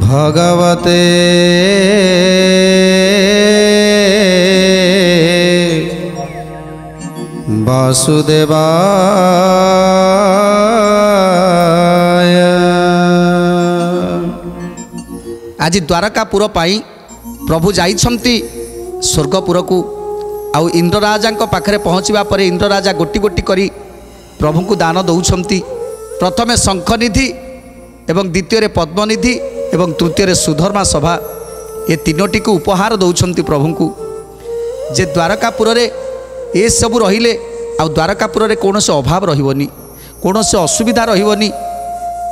भगवते वासुदेवाय। आज द्वारकापुर पाई प्रभु जाइछंती स्वर्गपुर को आउ इंद्रराजा पाखरे पहुँचवा पर इंद्रराजा गोटी गोटी करी प्रभु को दान दौरान प्रथमे शंखनिधि एवं द्वितीय पद्मनिधि एवं तृतीय सुधर्मा सभा ये तीनोटी को उपहार दौरान प्रभु को जे द्वारकापुर ये सबू रहिले आ द्वारकापुर कौन से अभाव रही कौन से असुविधा रही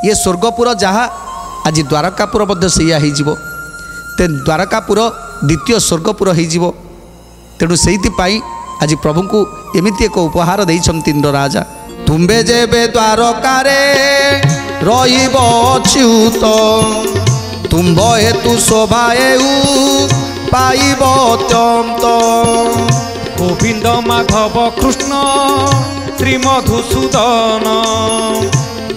ये स्वर्गपुर जहाँ आज द्वारकापुर से ते द्वारकापुर द्वितीय स्वर्गपुर हो तेणु से आज प्रभु को एमती एक उपहार देइछंती इंद्रराजा। तुम्बे जेबे द्वारकारे रहिब अच्युत तुम्ब हेतु शोभाएउ पाइब अत्यंत। गोविंद माधव कृष्ण श्रीमधुसूदन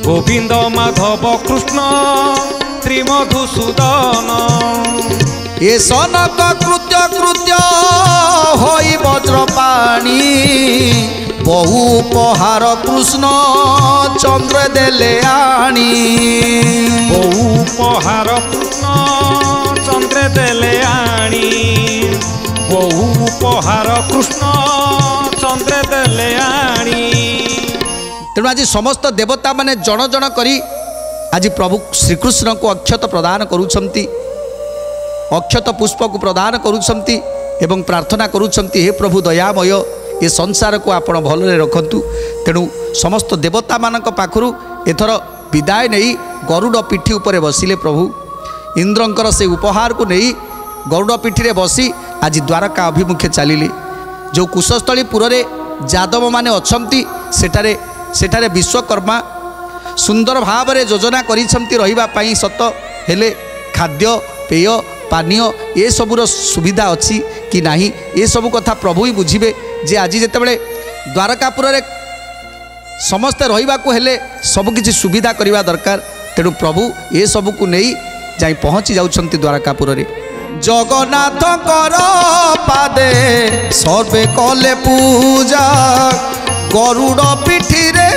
गोविंद माधव कृष्ण श्रीमधुसूदन। ये सनक कृत्य कृत्य होई वज्रपाणी बहु उपहार कृष्ण चंद्र देले आणी। बहु उपहार कृष्ण चंद्र देले आणी बहु उपहार कृष्ण चंद्र देले आणी। तेणु आज समस्त देवता माने जन जन करी आज प्रभु श्रीकृष्ण को अक्षत प्रदान करुछंती अक्षत पुष्प को प्रदान करुछंती एवं प्रार्थना करुछंती हे प्रभु दयामय ये संसार को आपण भलरे रखंतु। तेणु समस्त देवता मानक पाखरु एथर विदाय नहीं गरुड़ पिठी उपरे बसिले प्रभु इंद्रंकर से उपहार को नहीं गरुड़ पिठी रे बसी आज द्वारका अभिमुखे चलिले। जो कुशस्थलीपुर रे यादव माने अछंती सेठारे विश्वकर्मा सुंदर भाव रे योजना करिसंती रहिबा पई सत हेले खाद्य पेय पानीय ये सबूर सुविधा अच्छी कि नहीं ये सबू कथा प्रभु ही बुझे जे आज जितेबाला द्वारकापुर रे समस्ते रहिबा को हेले सबकिछि सुविधा करवा दरकार। तेणु प्रभु ये सबू को नहीं जाई पहुँची जाउछंती द्वारकापुर रे। जगन्नाथ कर पादे सर्वे कले पूजा गरुड़ पिठी रे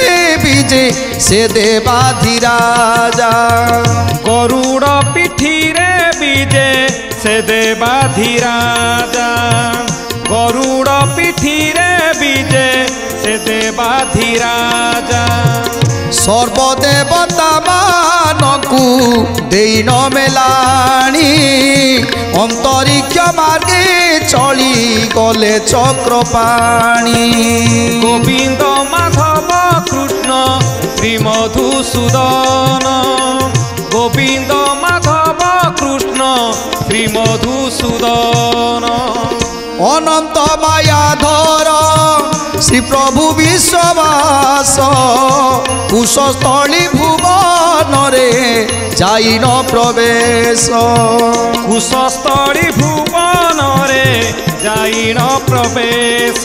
विजे से देवाधिराजा। गरुड़ पिठी रे विजे से देवाधिराजा गरुड़ पिठी रे विजे से देवाधिराजा। सर्वदेवता मानकु देइन मेलाणी अंतरिक्ष मार्गे चली गले चक्रपाणी। गोविंद माधव कृष्ण श्रीमधुसूदन गोविंद माधव कृष्ण श्रीमधुसूदन। अनंत मायाधर श्री प्रभु विश्ववास कुशस्थली भुवन रे जाइन प्रवेश। कुशस्थली भुवन रे जाइन प्रवेश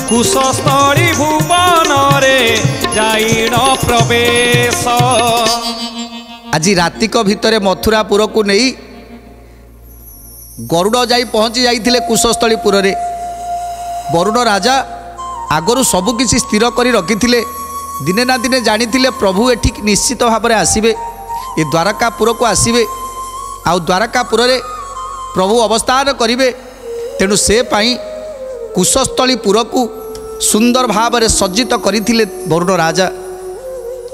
कुशस्थली भुवन रे जाइन प्रवेश। आज रातिक भितर मथुरापुर को नहीं गरुड़ जाई पहुँची जाइथिले कुशस्थलीपुर रे। वरुण राजा आगरू सबकि स्थिर कर रखी दिने ना दिने जानी प्रभु एठी निश्चित भाव में आसबे ये द्वारकापुर को आसबे आ द्वारकापुर रे प्रभु अवस्थान करेंगे। तेणु से पाई कुशस्थलीपुर को सुंदर भाव में सज्जित करथिले वरुण राजा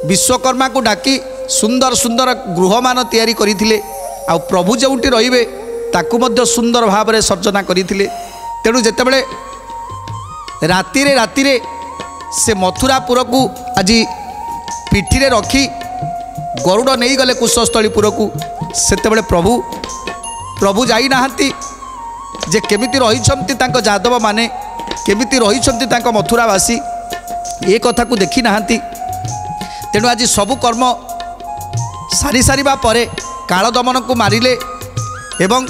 विश्वकर्मा को डाकी सुंदर सुंदर गृहमान तैयारी करथिले आ प्रभु जोटी रहिबे ताकू मध्य सुंदर भाव में सर्जना करथिले। तेणु जेतेबेले रातिरे रातिरे से मथुरापुर को आज पिठी रे रखी गरुड़ नहीं गले कुशस्थलीपुर को सेतेबेले प्रभु जाई नाहंती जे केमिति रहिछंती तांको यादव माने केमिति रहिछंती तांको मथुरावासी ये कथा को देखी नाहंती। तेणु आज सबु कर्म सारी सारिबा परे काल दमन को मारिले एवं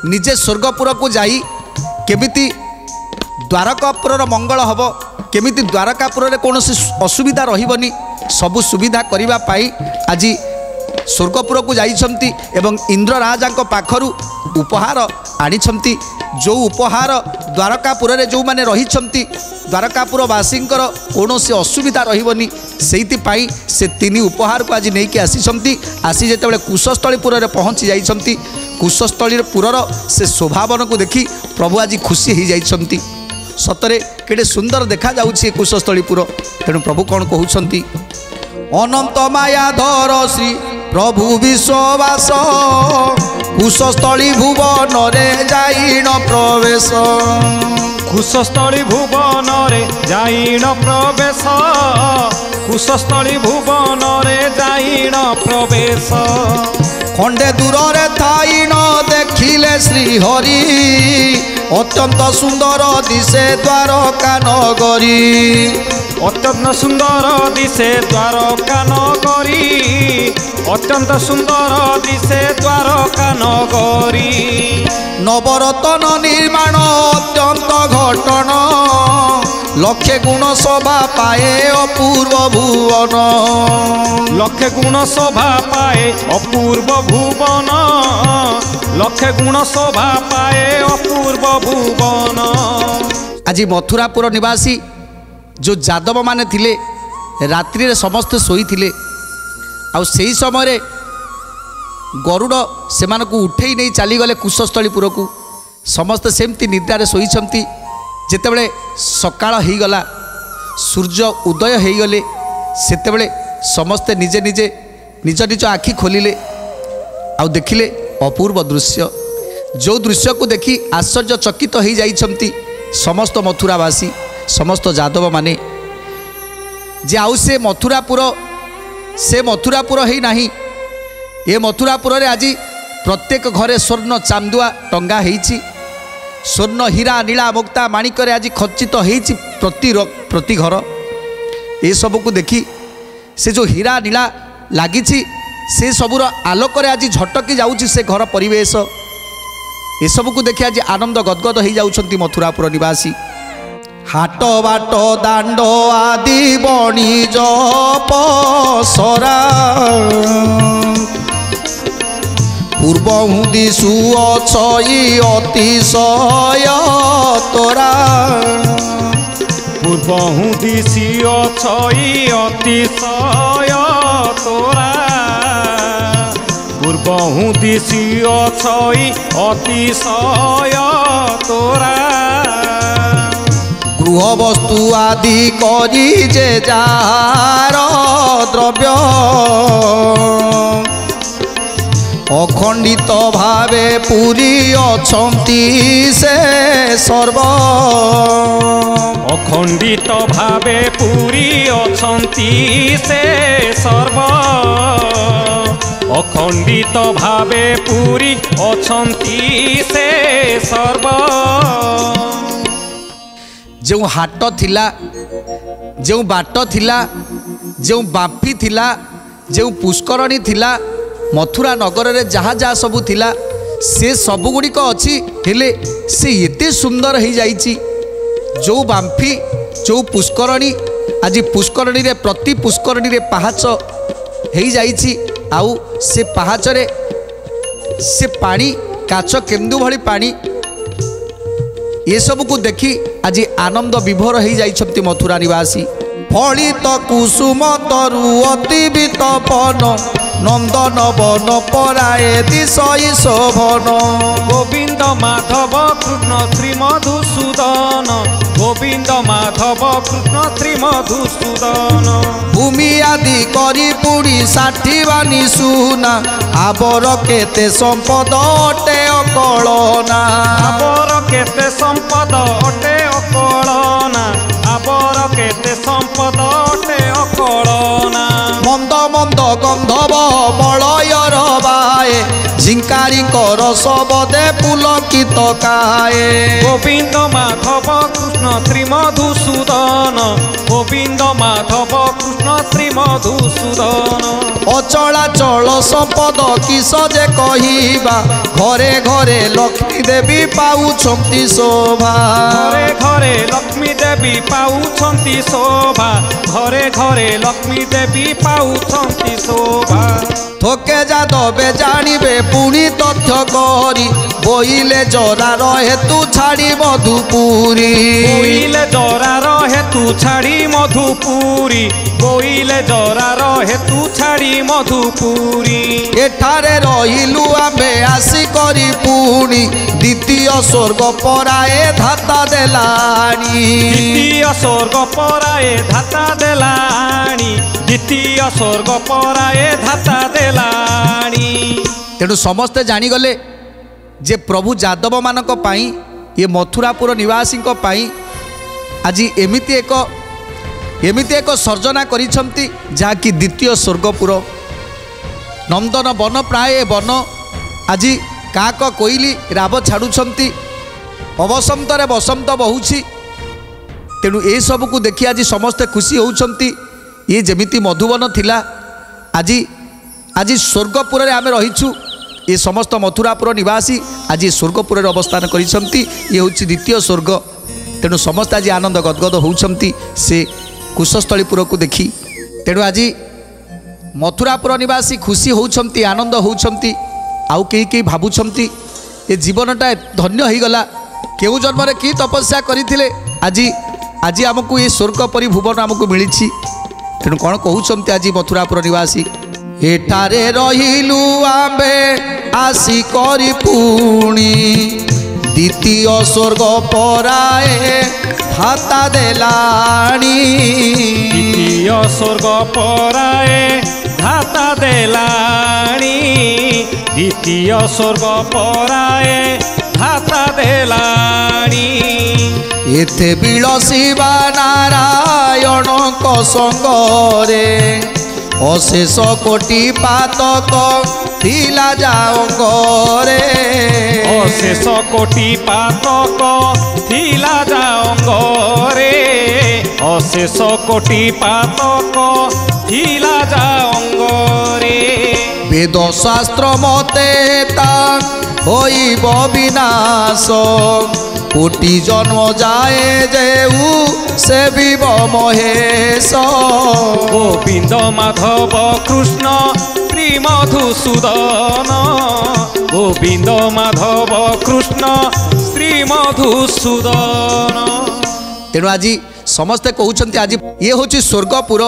निजे स्वर्गपुर को जाई केमिति द्वारकापुर मंगल हम केमिति द्वारकापुर कौन असुविधा रही सबु सुविधा करने आज स्वर्गपुर को जाइछंती एवं इंद्र राजा पाखरु उपहार आनिछंती। जो उपहार द्वारकापुर रे जो माने रहिछंती द्वारकापुरवासींकर कौनसी असुविधा रहिबनी सेइतिपाई से तीन उपहार को आज नेइके आसीछंती। आसी जेतेबेले कुशस्थलीपुर रे पहुँची जाइछंती कुशस्थलीपुर से शोभावन को देखी प्रभु आज खुशी हो जाइछंती। सतरे केडे सुंदर देखा जाउछि कुशस्थलीपुर। तेणु प्रभु कौन कहउछंती अनंत माया धर श्री प्रभु विश्ववास कुशस्थली भुवन रे जाइन प्रवेश। कुशस्थली भुवन रे जाइन प्रवेश कुशस्थली भुवन रे जाइन प्रवेश। खंडे दूर रे थाई न देखिले श्री हरि अत्यंत सुंदर दिशे द्वारका नगरी। अत्यंत सुंदर दिशे द्वारका नगरी अत्यंत सुंदर दिशे द्वारका नगरी। नवरत्न निर्माण अत्यंत घटन लक्षे गुण शोभा पाए अपूर्व भुवन। लक्षे गुण शोभा पाए अपूर्व भुवन लक्षे गुण शोभा पाए अपूर्व भुवन। आज मथुरापुर निवासी जो जादव माने थिले रात्रि रे समस्त सोई थिले आउ सेही समय गरुड़ से उठे नहीं चलीगले कुशस्थलीपुर को। समस्त सेमती निद्रारे शोइछंती। जेतेबेले सकाळ होईगला सूर्य उदय होईगले सेतेबेले समस्ते निजे निजे निज निज आखि खोलिले आउ देखिले अपूर्व दृश्य। जो दृश्य को देखी आश्चर्यचकित हो जाइछंती समस्त मथुरावासी समस्त जादव माने जे आउ से मथुरापुर ही नहीं। ये मथुरापुर रे आज प्रत्येक घरे स्वर्ण चांदुआ टंगा होईछि। स्वर्ण हीरा नीला मुक्ता माणिक आज खचित होईछि प्रति घर। ये सब को देखी से जो हीरा नीला लागिछि से सबुर आलोक आज झटकी जाउछि से घर परिवेश। ये सब को देखि आज आनंद गदगद हो जाउछंती मथुरापुर निवासी। हाट बाट दांड आदि बणिज पसरा पूर्व दिशु अछई अतिशय तोरा। पूर्व दिशि अछई अतिशय तोरा पूर्व दिशि अछई अतिशय तोरा। गृह वस्तु आदि करी जे जार द्रव्य अखंडित भावे पूरी अछंती से सर्व। अखंडित भावे पूरी अछंती से सर्व अखंडित भावे पूरी अछंती से सर्व। जो हाट थिला जो बाट थिला जो बांफी थिला जो पुष्करणी थिला मथुरा नगर रे जहाँ जहाँ सबू थिला से सबु गुड़िक अच्छी हेले से एते सुंदर हो जाइछि। जो बांफी जो पुष्करणी आज पुष्करणी रे प्रति पुष्करणी रे पहाच हो जाइछि। आउ से पहाच रे से पानी काच केन्दु भली पानी ये सब को देखी आज आनंद विभोर हो जाइछंती मथुरा निवासी। फलित कुसुम तरु अति वितपन नंदन वन पराए दिशई शोभन। गोविंद माधव कृष्ण श्री मधुसूदन गोविंद माधव कृष्ण श्री मधुसूदन। भूमि आदि करी पुड़ी साठी बानी सुना आबर केते संपद अटे अकलना। आबर केते संपद अटे अकलना आबर केते संपद अटे अकलना। मंद मंद गंधव मलयर बाए झिंका নারীঙ্কর সবদে পুলকিত কায়ে গোবিন্দ মাধব কৃষ্ণ শ্রীমধুসূদন গোবিন্দ মাধব কৃষ্ণ শ্রীমধুসূদন অচলাচল সম্পদ কিস যে কহিবা ঘরে ঘরে লক্ষ্মী দেবী পাউছন্তি শোভা ঘরে ঘরে লক্ষ্মী দেবী পাউছন্তি শোভা ঘরে ঘরে লক্ষ্মী দেবী পাউছন্তি শোভা থোকে যাদবে জানিবে পুনি তথ্য করি বইলে জরার হেতু ছাড়ি মধুপুরী বইলে জরার হেতু ছাড়ি মধুপুরী বইলে জরার হেতু ছাড়ি মধুপুরী এঠারে রহিলু আম্বে আসি করি পুনি দ্বিতীয় স্বর্গ পরায়ে ধাতা দেলানি দ্বিতীয় স্বর্গ পরায়ে ধাতা দেলানি দ্বিতীয় স্বর্গ পরায়ে ধাতা দেলানি তেଣୁ ସମସ୍ତେ ଜାଣିଗଲେ ଯେ ପ୍ରଭୁ ଯାଦବମାନଙ୍କ ପାଇଁ ଏ ମଥୁରାପୁର ନିବାସୀଙ୍କ ପାଇଁ ଆଜି ଏମିତି ଏକ ସର୍ଜନା କରିଛନ୍ତି ଯାହାକି ଦ୍ୱିତୀୟ ସ୍ୱର୍ଗପୁର ନନ୍ଦନ ବନ ପ୍ରାୟ ବନ ଆଜି କାକ କୋଇଲି ରାବ ଛାଡ଼ୁଛନ୍ତି ଅବସନ୍ତରେ ବସନ୍ତ ବହୁଛି ତେଣୁ ଏସବୁକୁ ଦେଖି ଆଜି ସମସ୍ତେ ଖୁସି ହେଉଛନ୍ତି ଇଏ ଯେମିତି ମଧୁବନ ଥିଲା ଆଜି ଆଜି ସ୍ୱର୍ଗପୁରରେ ଆମେ ରହିଛୁ ଏ ସମସ୍ତ ମଥୁରାପୁର ନିବାସୀ ଆଜି ସ୍ୱର୍ଗପୁରରେ ଅବସ୍ଥାନ କରିଛନ୍ତି ଇଏ ହେଉଛି ଦ୍ୱିତୀୟ ସ୍ୱର୍ଗ ତେଣୁ ସମସ୍ତେ ଆଜି ଆନନ୍ଦ ଗଦଗଦ ହେଉଛନ୍ତି ସେ କୁଶସ୍ଥଳୀପୁରକୁ ଦେଖି ତେଣୁ ଆଜି ମଥୁରାପୁର ନିବାସୀ ଖୁସି ହେଉଛନ୍ତି ଆନନ୍ଦ ହେଉଛନ୍ତି ଆଉ କେହି କେହି ଭାବୁଛନ୍ତି ଏ ଜୀବନଟା ଧନ୍ୟ ହୋଇଗଲା କେଉଁ ଜନ୍ମରେ କି ତପସ୍ୟା କରିଥିଲେ ଆଜି ଆଜି ଆମକୁ ଏ ସ୍ୱର୍ଗ ପରି ଭୁବନ ଆମକୁ ମିଳିଛି ତେଣୁ କ'ଣ କହୁଛନ୍ତି ଆଜି ମଥୁରାପୁର ନିବାସୀ ଏଠାରେ ରହିଲୁ ଆମ୍ଭେ ଆସି କରି ପୁଣି ଦ୍ୱିତୀୟ ସ୍ୱର୍ଗ ପରାଏ ଧାତା ଦେଲାଣି ଦ୍ୱିତୀୟ ସ୍ୱର୍ଗ ପରାଏ ଧାତା ଦେଲାଣି ଦ୍ୱିତୀୟ ସ୍ୱର୍ଗ ପରାଏ ଧାତା ଦେଲାଣି ଏତେ ବିଳସିବା ନାରାୟଣଙ୍କ ସଙ୍ଗରେ ଅଶେଷ କୋଟି ପାତକ ଥିଲା ଯାଅଙ୍ଗରେ ଅଶେଷ କୋଟି ପାତକ ଥିଲା ଯାଅଙ୍ଗରେ ଅଶେଷ କୋଟି ପାତକ ଥିଲା ଯାଅଙ୍ଗରେ ବେଦ ଶାସ୍ତ୍ର ମତେ ତା ହୋଇବ ବିନାଶ କୋଟି ଜନ୍ମ ଯାଏ ଯେଉ ସେବିବ ମହେଶ ଗୋବିନ୍ଦ ମାଧବ କୃଷ୍ଣ ଶ୍ରୀ ମଧୁସୂଦନ ଗୋବିନ୍ଦ ମାଧବ କୃଷ୍ଣ ଶ୍ରୀ ମଧୁସୂଦନ ତେଣୁ ଆଜି ସମସ୍ତେ କହୁଛନ୍ତି ଆଜି ଇଏ ହେଉଛି ସ୍ୱର୍ଗପୁର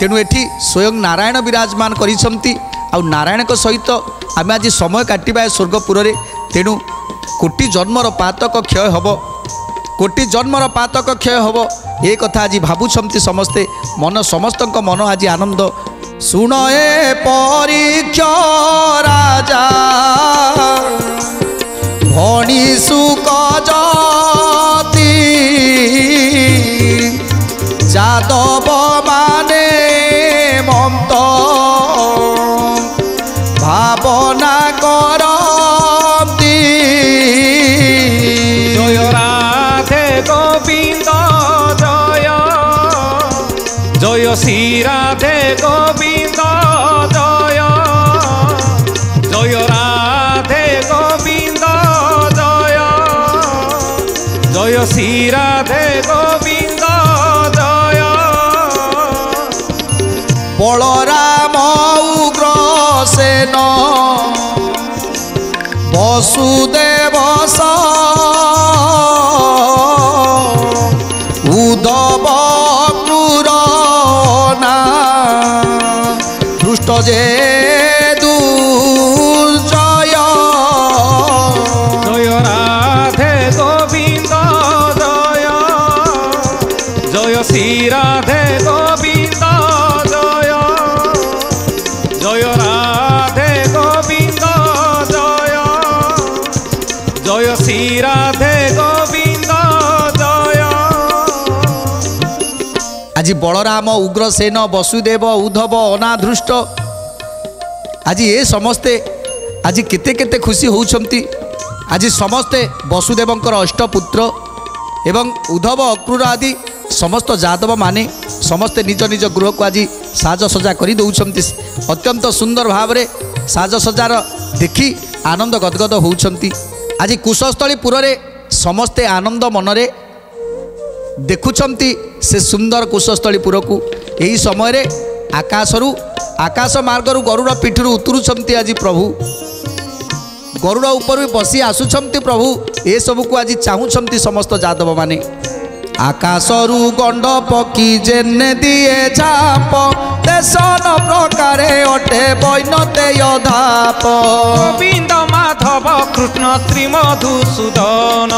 ତେଣୁ ଏଠି ସ୍ୱୟଂ ନାରାୟଣ ବିରାଜମାନ କରିଛନ୍ତି ଆଉ ନାରାୟଣଙ୍କ ସହିତ ଆମେ ଆଜି ସମୟ କାଟିବା ଏ ସ୍ୱର୍ଗପୁରରେ ତେଣୁ କୋଟି ଜନ୍ମର ପାତକ କ୍ଷୟ ହେବ କୋଟି ଜନ୍ମର ପାତକ କ୍ଷୟ ହେବ ଏ କଥା ଆଜି ଭାବୁଛନ୍ତି ସମସ୍ତେ ମନ ସମସ୍ତଙ୍କ ମନ ଆଜି ଆନନ୍ଦ ଶୁଣ ଏ ପରୀକ୍ଷା ରାଜା ଭଣୀ ସୁକ ଜାତି ଯାଦବ ମାନେ ମନ୍ତ ଭାବନା କରନ୍ତି ଜୟ ରାଧେ ଗୋବିନ୍ଦ ଜୟ জয় শ্রী রাধে গোবিন্দ জয় জয় রাধে গোবিন্দ জয় জয় শ্রী রাধে গোবিন্দ জয় বলরাম উগ্রসেন বসুদেব উদ্ধব ক্রূরনা দুষ্ট যে দুর্জয় জয় রাধে গোবিন্দ জয় জয় শ্রী রাধে গোবিন্দ জয় জয় রাধে গোবিন্দ জয় জয় শ্রী রাধে গোবিন্দ জয় আজি বলরাম উগ্রসেন বসুদেব উদ্ধব অনাধৃষ্ট আজি এ সমস্তে आज केते केते खुशी होउछंती। आज समस्ते वसुदेवंकर अष्टपुत्र एवं उद्धव अक्रूर आदि समस्त जादव माने समस्ते निज निज गृह को आज साजसजा कर दौरान अत्यंत सुंदर भाव में साजसजार देखी आनंद गदगद होउछंती। आज कुशस्थलीपुर रे समस्ते आनंद मनरे देखुछंती से सुंदर कुशस्थलीपुर को। यही समय रे आकाशरू आकाश मार्गरू गरुड़ पीठरू उतरुछंती आज प्रभु गरुड़ ऊपर भी बसी आसुछंती प्रभु। ए सब को आज चाहूछंती समस्त जादव माने। आकाशरू गंड पकी जेने दिए झाप तेसन प्रकारे अटे बैनते यधाप। गोविंद माधव कृष्ण श्री मधुसूदन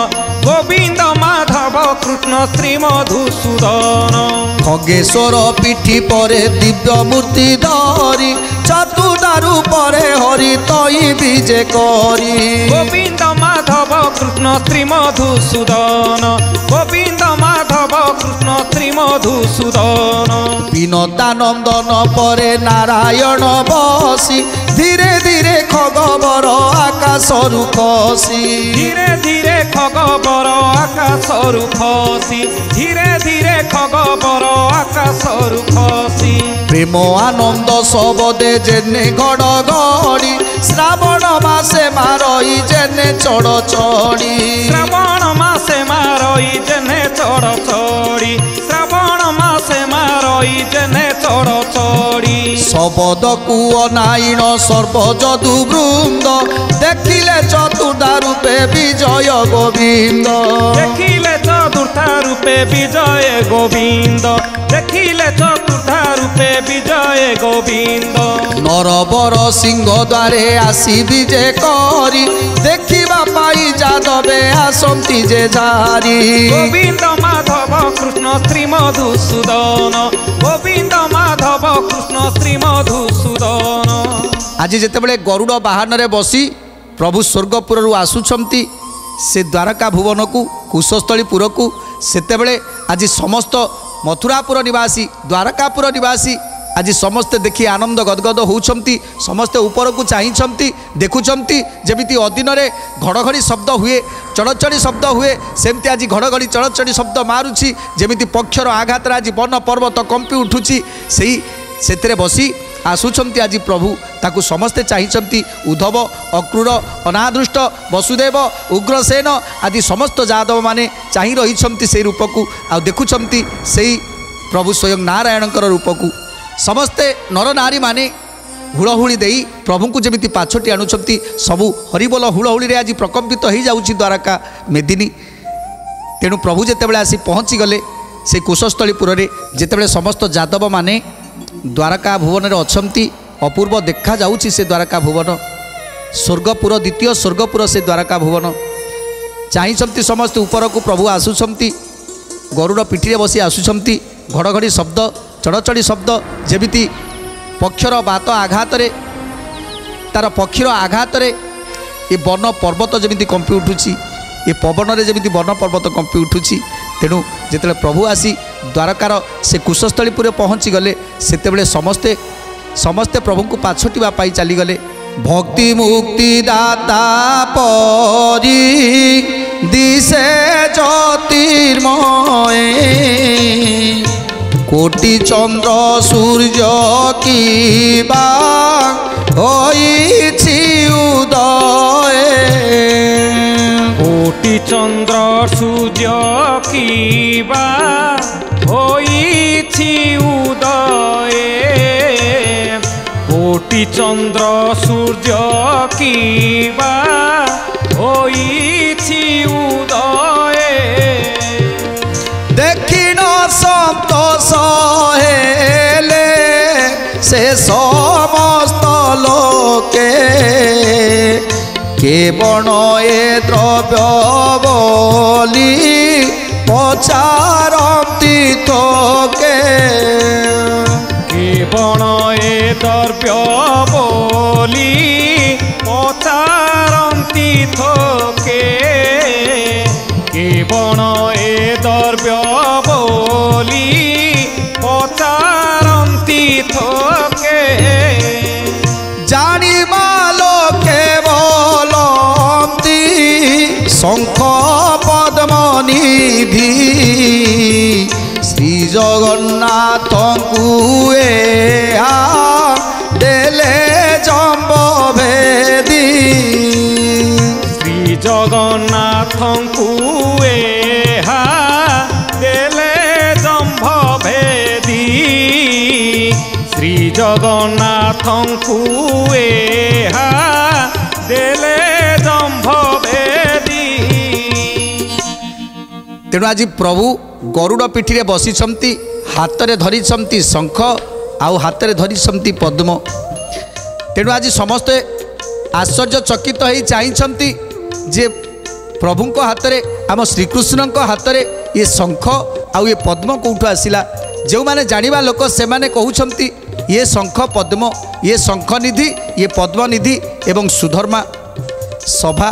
गोविंद माधव कृष्ण श्री मधुसूदन। खगेश्वर पीठी परे दिव्य मूर्ति धरी चतुर्दारु परे हरि तई विजे करी। गोविंद माधव कृष्ण श्री मधुसूदन गोविंद माधव कृष्ण श्री मधुसूदन। विनोदानंदन परे नारायण बसी धीरे धीरे खगबर आकाशरू खसी। धीरे धीरे खगबर आकाशरू खसी धीरे धीरे खगबर आकाशरू खसी। प्रेम आनंद सबदे जेने घड़ घड़ी श्रावण मासे मारई जेने चढ़ चढ़ी। श्रावण मासे मारई जेने चढ़ चढ़ी श्रावण मासे मारई जेने चढ़ चढ़ी। शबद कु अनाईन सर्वजदु वृंद देखिले चतुर्धा रूपे विजय गोविंद। देखिले चतुर्था रूपे विजय गोविंद देखिले चतुर्था रूपे विजय गोविंद। नरबर सिंह द्वारे आसी विजे करी देखिबा पाई जादवे आसंती जे झारी। गोविंद माधव कृष्ण श्री मधुसूदन गोविंद माधव कृष्ण श्री मधुसूदन। आज जेतेबेले गरुड़ वाहन रे बसी प्रभु स्वर्गपुर आसुछंती से द्वारका भुवन को कुशस्थलीपुर को सेतेबेले आज समस्त मथुरापुर निवासी द्वारकापुर निवासी आज समस्ते देखी आनंद गदगद होउछंती। समस्ते ऊपर को चाहिंछंती देखुछंती जेमिति अधीन रे घड़घड़ी शब्द हुए चढ़चढ़ी शब्द हुए सेमती आज घड़घड़ी चढ़चढ़ी शब्द मारुछि जेमिति पक्षर आघात आज वन पर्वत कंपी उठुछि सेही सेतिरे बसी आसुछंती आज प्रभु ताकू समस्ते चाहिंछंती। उद्धव अक्रूर अनादृष्ट वसुदेव उग्रसेन आदि समस्त जादव माने चाहि रहिछंती से रूप को आ देखुछंती सेही प्रभु स्वयं नारायणकर रूप को। समस्ते नर नारी माने हुड़हुड़ी देई प्रभु को जमिति पाछटी आणुछंती सबु हरिबोल हुड़हुड़ी रे आज प्रकम्पित हो जाउछि द्वारका मेदिनी। तेणु प्रभु जेतेबेले आसी पहुँची गले से कुशस्थलीपुर रे जेतेबेले समस्त जादव माने द्वारका भुवन रे अछंती अपूर्व देखा जाउछि से द्वारका भुवन स्वर्गपुर द्वितीय स्वर्गपुर से द्वारका भुवन चाहिंछंती समस्त ऊपर को प्रभु आसुछंती गरुड़ पिठी रे बसी आसुछंती घड़घड़ी शब्द चढ़चढ़ी शब्द जेमिति पक्षर बात आघात रे तार पक्षीर आघात रे ये वन पर्वत जमिति कंपी उठुछि ये पवन रे जमिति वन पर्वत कंपी उठुछि। तेणु जेतेबेले प्रभु आसी द्वारकार से कुशस्थलीपुर पहुँची गले सेतेबेले समस्ते समस्ते प्रभु को पाछोटिबा पाई चली गले। भक्ति मुक्ति दाता परी दिशे ज्योतिर्मय कोटि चंद्र सूर्य की बा होइछि उदय। कोटि चंद्र सूर्य की बा होइछि उदय कोटि चंद्र सूर्य की बा होइछि उदय। देखिन संतोष हेले से समस्त लोके केवल ए द्रव्य बोली पचारती थोके। केवल ए द्रव्य बोली पचारती थोके केवल ए द्रव्य बोली पचारती थोके। जानिबा लोके ଶଙ୍ଖ ପଦ୍ମ ନିଧି ଶ୍ରୀ ଜଗନ୍ନାଥଙ୍କୁ ଏହା ଦେଲେ ଜମ୍ବ ଭେଦି ଶ୍ରୀ ଜଗନ୍ନାଥଙ୍କୁ ଏହା ଦେଲେ ଜମ୍ଭ ଭେଦି ଶ୍ରୀ ଜଗନ୍ନାଥଙ୍କୁ ଏହା ଦେଲେ ଜମ୍ଭ ଭେଦି। ତେଣୁ ଆଜି ପ୍ରଭୁ ଗରୁଡ଼ ପିଠିରେ ବସିଛନ୍ତି, ହାତରେ ଧରିଛନ୍ତି ଶଙ୍ଖ ଆଉ ହାତରେ ଧରିଛନ୍ତି ପଦ୍ମ। ତେଣୁ ଆଜି ସମସ୍ତେ ଆଶ୍ଚର୍ଯ୍ୟଚକିତ ହୋଇ ଚାହିଁଛନ୍ତି ଯେ ପ୍ରଭୁଙ୍କ ହାତରେ, ଆମ ଶ୍ରୀକୃଷ୍ଣଙ୍କ ହାତରେ ଏ ଶଙ୍ଖ ଆଉ ଏ ପଦ୍ମ କେଉଁଠୁ ଆସିଲା। ଯେଉଁମାନେ ଜାଣିବା ଲୋକ ସେମାନେ କହୁଛନ୍ତି ଇଏ ଶଙ୍ଖ ପଦ୍ମ, ଇଏ ଶଙ୍ଖନିଧି, ଇଏ ପଦ୍ମନିଧି ଏବଂ ସୁଧର୍ମା ସଭା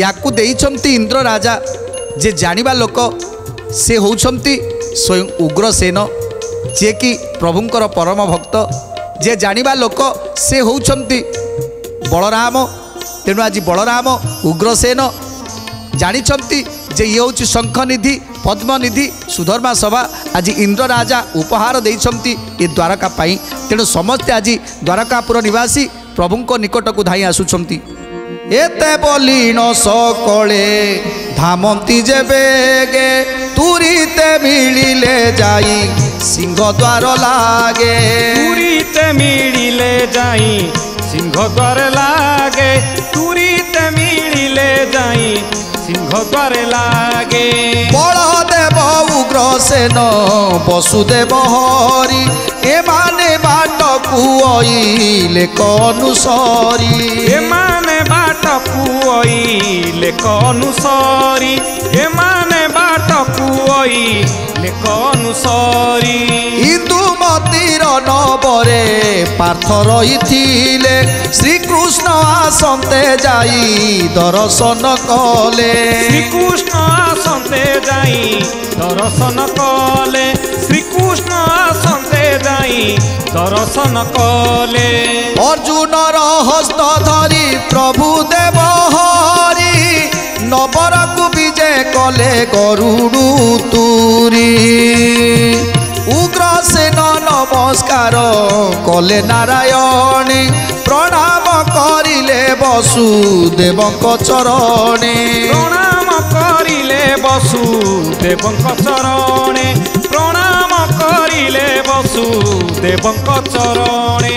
ୟାକୁ ଦେଇଛନ୍ତି ଇନ୍ଦ୍ର ରାଜା। ଯେ ଜାଣିବା ଲୋକ ସେ ହେଉଛନ୍ତି ସ୍ୱୟଂ ଉଗ୍ରସେନ, ଯିଏକି ପ୍ରଭୁଙ୍କର ପରମ ଭକ୍ତ। ଯେ ଜାଣିବା ଲୋକ ସେ ହେଉଛନ୍ତି ବଳରାମ। ତେଣୁ ଆଜି ବଳରାମ ଉଗ୍ରସେନ ଜାଣିଛନ୍ତି ଯେ ଇଏ ହେଉଛି ଶଙ୍ଖନିଧି ପଦ୍ମନିଧି ସୁଧର୍ମା ସଭା। ଆଜି ଇନ୍ଦ୍ର ରାଜା ଉପହାର ଦେଇଛନ୍ତି ଏ ଦ୍ୱାରକା ପାଇଁ। ତେଣୁ ସମସ୍ତେ ଆଜି ଦ୍ୱାରକାପୁର ନିବାସୀ ପ୍ରଭୁଙ୍କ ନିକଟକୁ ଧାଇଁ ଆସୁଛନ୍ତି। ଏତେ ବଲିଣ ସକଳେ ଧାମନ୍ତି ଯେବେগে ତୁରିତେ ମିଳିଲେ ଯାଇ ସିଂହ ଦ୍ୱାର ଲାଗେ ତୁରିତେ ମିଳିଲେ ଯାଇ ସିଂହ ଦ୍ୱାର ଲାଗେ ତୁରିତେ ମିଳିଲେ ଯାଇ ସିଂହ ଦ୍ୱାର ଲାଗେ। ବଳଦେବ ଉଗ୍ରସେନ ବସୁଦେବ ହରି ଏମାନେ ବାଟକୁ ଅଇଲେ କନୁସରି ଏମାନେ ବାଟକୁ ଅଇଲେ କନୁସରି ଏମାନେ ବାଟକୁ ଅଇଲେ କନୁସରି। ଇନ୍ଦୁମତୀର ନବରେ ପାର୍ଥ ରହିଥିଲେ ଶ୍ରୀକୃଷ୍ଣ ଆସନ୍ତେ ଯାଇ ଦର୍ଶନ କଲେ ଶ୍ରୀକୃଷ୍ଣ ଆସନ୍ତେ ଯାଇ ଦର୍ଶନ କଲେ ଶ୍ରୀକୃଷ୍ଣ ଆସନ୍ତେ ଯାଇ ଦର୍ଶନ କଲେ। ଅର୍ଜୁନର ହସ୍ତ ଧରି ପ୍ରଭୁ ଦେବ ହରି ନବରକୁ ବିଜେ କଲେ ଗରୁଡୁ ତୁରି ଉଗ୍ରସେନ ନମସ୍କାର କଲେ ନାରାୟଣୀ ପ୍ରଣାମ କରିଲେ ବସୁଦେବଙ୍କ ଚରଣେ ପ୍ରଣାମ କରିଲେ ବସୁଦେବଙ୍କ ଚରଣେ ପ୍ରଣାମ କରିଲେ ବସୁଦେବଙ୍କ ଚରଣେ।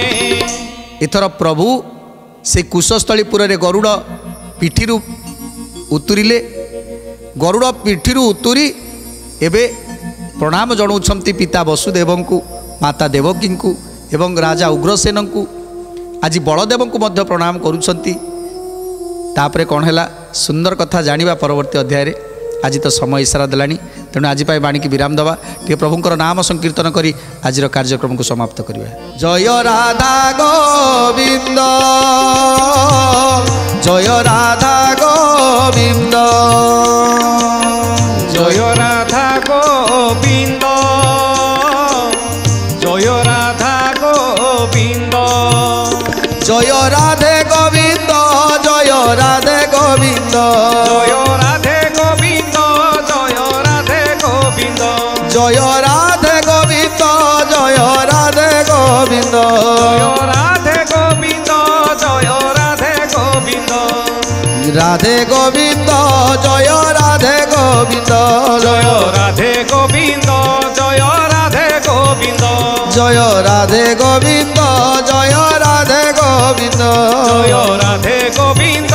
ଏଥର ପ୍ରଭୁ ସେ କୁଶସ୍ଥଳୀପୁରରେ ଗରୁଡ଼ ପିଠିରୁ ଉତୁରିଲେ। ଗରୁଡ଼ ପିଠିରୁ ଉତୁରି ଏବେ ପ୍ରଣାମ ଜଣାଉଛନ୍ତି ପିତା ବସୁଦେବଙ୍କୁ ମାତା ଦେବକୀଙ୍କୁ ଏବଂ ରାଜା ଉଗ୍ରସେନଙ୍କୁ। ଆଜି ବଳଦେବଙ୍କୁ ମଧ୍ୟ ପ୍ରଣାମ କରୁଛନ୍ତି। ତାପରେ କ'ଣ ହେଲା ସୁନ୍ଦର କଥା ଜାଣିବା ପରବର୍ତ୍ତୀ ଅଧ୍ୟାୟରେ। ଆଜି ତ ସମୟ ଇସାରା ଦେଲାଣି, ତେଣୁ ଆଜି ପାଇଁ ବାଣୀକି ବିରାମ ଦେବା। ଟିକେ ପ୍ରଭୁଙ୍କର ନାମ ସଂକୀର୍ତ୍ତନ କରି ଆଜିର କାର୍ଯ୍ୟକ୍ରମକୁ ସମାପ୍ତ କରିବା। ଜୟ ରାଧା ଗୋବିନ୍ଦ ଜୟ ରାଧା ଗୋବିନ୍ଦ ଜୟ ରାଧା ଗୋବିନ୍ଦ ଜୟ ରାଧା ଗୋବିନ୍ଦ জয় রাধে গোবিন্দ জয় রাধে গোবিন্দ জয় রাধে গোবিন্দ জয় রাধে গোবিন্দ জয় রাধে গোবিন্দ জয় রাধে গোবিন্দ জয় রাধে গোবিন্দ জয় রাধে গোবিন্দ রাধে গোবিন্দ জয় রাধে গোবিন্দ জয় রাধে গোবিন্দ জয় রাধে গোবিন্দ জয় রাধে গোবিন্দ জয় রাধে গোবিন্দ জয় রাধে গোবিন্দ